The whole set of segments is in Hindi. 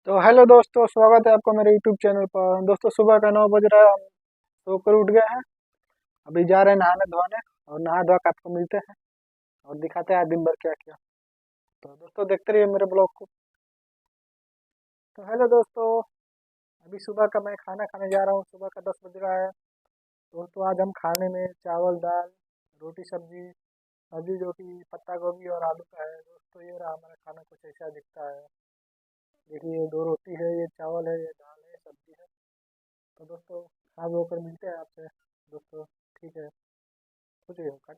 तो हेलो दोस्तों, स्वागत है आपका मेरे यूट्यूब चैनल पर। दोस्तों, सुबह का 9 बज रहा है। हम सोकर उठ गए हैं। अभी जा रहे हैं नहाने धोने, और नहा धोआ के आपको मिलते हैं और दिखाते हैं दिन भर क्या किया। तो दोस्तों, देखते रहिए मेरे ब्लॉग को। तो हेलो दोस्तों, अभी सुबह का मैं खाना खाने जा रहा हूँ। सुबह का 10 बज रहा है। दोस्तों, आज हम खाने में चावल दाल रोटी सब्जी, सब्जी जो कि पत्ता गोभी और आलू का है। दोस्तों, ये रहा हमारा खाना, कुछ ऐसा दिखता है। देखिए, ये 2 रोटी है, ये चावल है, ये दाल है, सब्जी है। तो दोस्तों, खा होकर मिलते हैं आपसे। दोस्तों, ठीक है, कुछ ही होगा।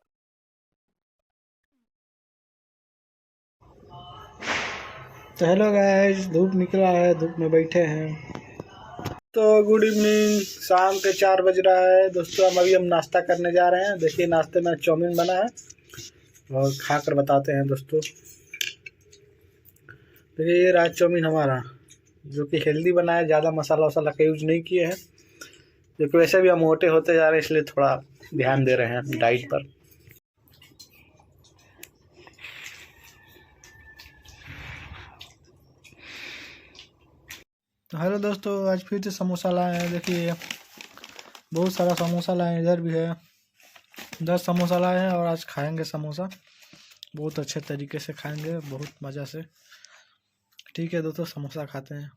तो हेलो गाइस, धूप निकला है, धूप में बैठे हैं। तो गुड इवनिंग। शाम के 4 बज रहा है। दोस्तों, हम नाश्ता करने जा रहे हैं। देखिए, नाश्ते में चाउमीन बना है और खा कर बताते हैं दोस्तों। देखिए, ये रहा चाउमीन हमारा, जो कि हेल्दी बना है, ज़्यादा मसाला वसाला का यूज नहीं किए हैं। क्योंकि वैसे भी हम मोटे होते जा रहे हैं, इसलिए थोड़ा ध्यान दे रहे हैं डाइट पर। तो हेलो दोस्तों, आज फिर से समोसा लाए हैं। देखिए, बहुत सारा समोसा लाए हैं, इधर भी है। 10 समोसा लाए हैं और आज खाएंगे समोसा। बहुत अच्छे तरीके से खाएंगे, बहुत मज़ा से। ठीक है दोस्तों, समोसा खाते हैं।